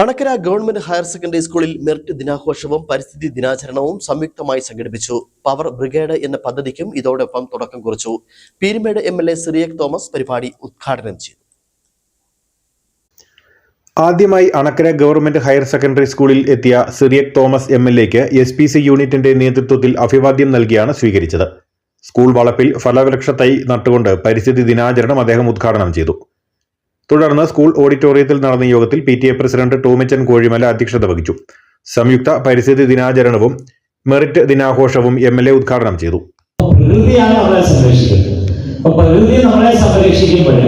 Anakkara government higher secondary സ്കൂളിൽ merit ദിനാഘോഷവും പരിസ്ഥിതി ദിനാചരണവും സംയുക്തമായി സംഘടിപ്പിച്ചു. പവർ ബ്രിഗേഡ് എന്ന പദ്ധതിക്കും ഇതോടൊപ്പം തുടക്കം കുറിച്ചു. പീരുമേട് MLA സിറിയക് തോമസ് പരിപാടി ഉദ്ഘാടനം ചെയ്തു. ആദ്യമായി അണക്കര ഗവൺമെന്റ് ഹയർ സെക്കൻഡറി സ്കൂളിൽ എത്തിയ സിറിയക് തോമസ് MLAക്ക് SPC യൂണിറ്റിന്റെ നേതൃത്വത്തിൽ അഭിവാദ്യം നൽകിയാണ് സ്വീകരിച്ചത്. സ്കൂൾ വളപ്പിൽ ഫലവൃക്ഷ തൈ നട്ടുകൊണ്ട് പരിസ്ഥിതി ദിനാചരണം അദ്ദേഹം ഉദ്ഘാടനം ചെയ്തു. തുടർന്ന് സ്കൂൾ ഓഡിറ്റോറിയത്തിൽ നടന്ന യോഗത്തിൽ PTA പ്രസിഡന്റ് ടോമിച്ചൻ കോഴിമല അധ്യക്ഷത വഹിച്ചു. സംയുക്ത പരിസ്ഥിതി ദിനാചരണവും മെറിറ്റ് ദിനാഘോഷവും MLA ഉദ്ഘാടനം ചെയ്തു. പ്രകൃതിയാണ് നമ്മളെ സംരക്ഷിക്കുന്നത്. പ്രകൃതി നമ്മളെ സംരക്ഷിക്കുമ്പോൾ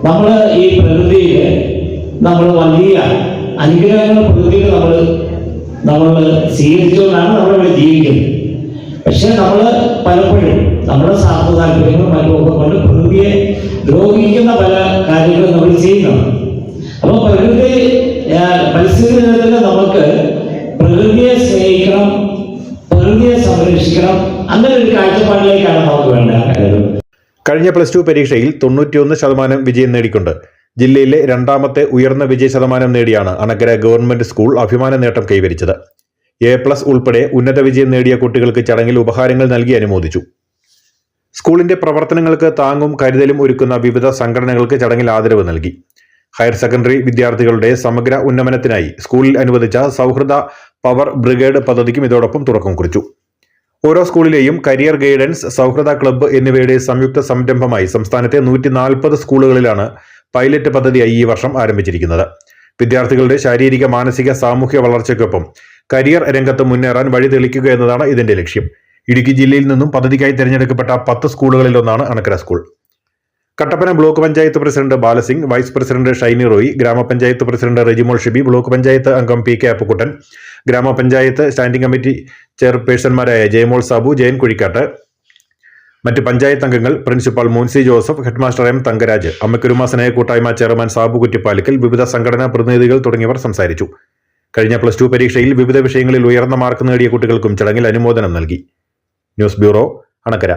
നമ്മൾ ഈ പ്രകൃതിയിൽ നമ്മൾ വലിയ അനുഗ്രഹങ്ങൾ പ്രകൃതിയിൽ നമ്മൾ സ്വീകരിച്ചുകൊണ്ടാണ് നമ്മളിവിടെ ജീവിക്കുന്നത്. പക്ഷെ നമ്മൾ പലപ്പോഴും നമ്മുടെ സ്വാർത്ഥ താല്പര്യങ്ങളും മറ്റുമൊക്കെ കൊണ്ട് പ്രകൃതിയെ ദ്രോഹിക്കുന്ന പല കാര്യങ്ങളും നമ്മൾ ചെയ്യുന്നുണ്ട്. അപ്പോൾ പരിസ്ഥിതി ദിനത്തിൽ നമുക്ക് പ്രകൃതിയെ സ്നേഹിക്കണം, പ്രകൃതിയെ സംരക്ഷിക്കണം, അങ്ങനെ ഒരു കാഴ്ചപ്പാടിലേക്കാണ് നമുക്ക് വേണ്ടത്. കഴിഞ്ഞ +2 പരീക്ഷയിൽ 91% വിജയം നേടിക്കൊണ്ട് ജില്ലയിലെ രണ്ടാമത്തെ ഉയർന്ന വിജയ ശതമാനം നേടിയാണ് അണക്കര ഗവൺമെന്റ് സ്കൂൾ അഭിമാന നേട്ടം കൈവരിച്ചത്. A+ ഉൾപ്പെടെ ഉന്നത വിജയം നേടിയ കുട്ടികൾക്ക് ചടങ്ങിൽ ഉപഹാരങ്ങൾ നൽകി അനുമോദിച്ചു. സ്കൂളിന്റെ പ്രവർത്തനങ്ങൾക്ക് താങ്ങും കരുതലും ഒരുക്കുന്ന വിവിധ സംഘടനകൾക്ക് ചടങ്ങിൽ ആദരവ് നൽകി. ഹയർ സെക്കൻഡറി വിദ്യാർത്ഥികളുടെ സമഗ്ര ഉന്നമനത്തിനായി സ്കൂളിൽ അനുവദിച്ച സൗഹൃദ പവർ ബ്രിഗേഡ് പദ്ധതിക്കും ഇതോടൊപ്പം തുടക്കം കുറിച്ചു. ഓരോ സ്കൂളിലെയും കരിയർ ഗൈഡൻസ്, സൗഹൃദ ക്ലബ്ബ് എന്നിവയുടെ സംയുക്ത സംരംഭമായി സംസ്ഥാനത്തെ 140 സ്കൂളുകളിലാണ് പൈലറ്റ് പദ്ധതിയായി ഈ വർഷം ആരംഭിച്ചിരിക്കുന്നത്. വിദ്യാർത്ഥികളുടെ ശാരീരിക, മാനസിക, സാമൂഹ്യ വളർച്ചയ്ക്കൊപ്പം കരിയർ രംഗത്ത് മുന്നേറാൻ വഴി തെളിക്കുക എന്നതാണ് ഇതിന്റെ ലക്ഷ്യം. ഇടുക്കി ജില്ലയിൽ നിന്നും പദ്ധതിക്കായി തിരഞ്ഞെടുക്കപ്പെട്ട 10 സ്കൂളുകളിലൊന്നാണ് Anakkara school. Kattappana block panchayat president Balasingh, vice president Shiny Roy, ഗ്രാമപഞ്ചായത്ത് പ്രസിഡന്റ് റെജിമോൾ ഷിബി, ബ്ലോക്ക് പഞ്ചായത്ത് അംഗം PK അപ്പുക്കുട്ടൻ, ഗ്രാമപഞ്ചായത്ത് സ്റ്റാൻഡിംഗ് കമ്മിറ്റി ചെയർപേഴ്സൺമാരായ ജയമോൾ സാബു, ജയൻ കുഴിക്കാട്ട്, മറ്റ് പഞ്ചായത്ത് അംഗങ്ങൾ, principal Monsi Joseph, headmaster M Thangaraj, അമ്മക്കുരുമ സ്നേഹ കൂട്ടായ്മ ചെയർമാൻ സാബു കുറ്റിപ്പാലിക്കൽ, വിവിധ സംഘടനാ പ്രതിനിധികൾ തുടങ്ങിയവർ സംസാരിച്ചു. കഴിഞ്ഞ +2 പരീക്ഷയിൽ വിവിധ വിഷയങ്ങളിൽ ഉയർന്ന മാർക്ക് നേടിയ കുട്ടികൾക്കും ചടങ്ങിൽ അനുമോദനം നൽകി. News bureau, Anakkara.